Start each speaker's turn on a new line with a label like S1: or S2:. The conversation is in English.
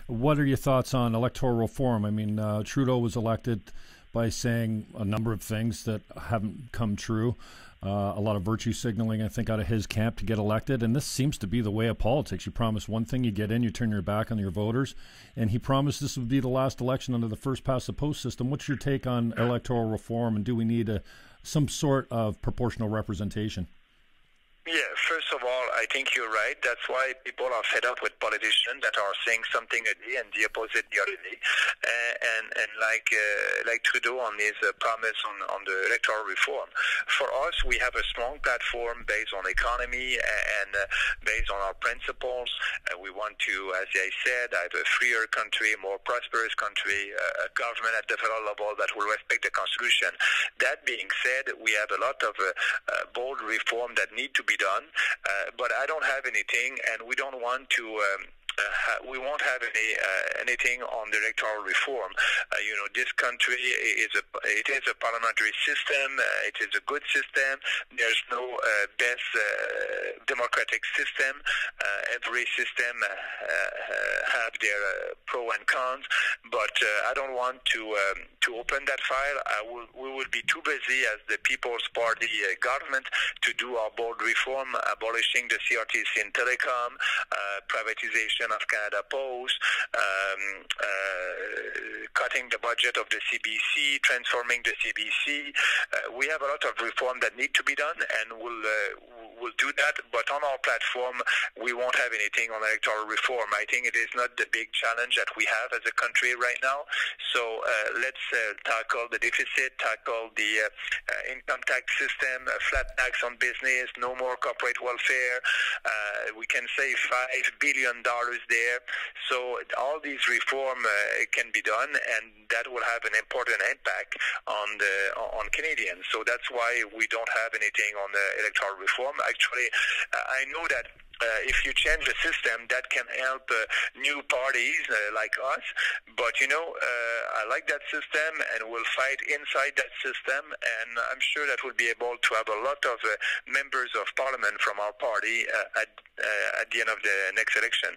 S1: What are your thoughts on electoral reform? I mean, Trudeau was elected by saying a number of things that haven't come true. A lot of virtue signaling, I think, out of his camp to get elected. And this seems to be the way of politics. You promise one thing, you get in, you turn your back on your voters. And he promised this would be the last election under the first-past-the-post system. What's your take on electoral reform, and do we need some sort of proportional representation?
S2: Yeah, first of all, I think you're right. That's why people are fed up with politicians that are saying something a day and the opposite the other day. And like Trudeau on his promise on the electoral reform. For us, we have a strong platform based on economy and based on our principles. We want to, as I said, have a freer country, more prosperous country, a government at the federal level that will respect the Constitution. That being said, we have a lot of bold reform that need to be done, but I don't have anything, and we don't want to. We won't have anything on the electoral reform. This country is a parliamentary system. It is a good system. There's no best democratic system. Every system have their pro and cons. But I don't want to open that file. We will be too busy as the People's Party government to do our bold reform, abolishing the CRTC in telecom, privatization of Canada Post, cutting the budget of the CBC, transforming the CBC. We have a lot of reform that need to be done, and we'll do that. But on our platform, we won't have anything on electoral reform. I think it is not the big challenge that we have as a country right now. So let's tackle the deficit, tackle the income tax system, flat tax on business, no more corporate welfare. We can save $5 billion there. So all these reform can be done, and that will have an important impact on Canadians. So that's why we don't have anything on the electoral reform. Actually, I know that if you change the system, that can help new parties like us. But, I like that system, and we'll fight inside that system. And I'm sure that we'll be able to have a lot of members of parliament from our party at the end of the next election.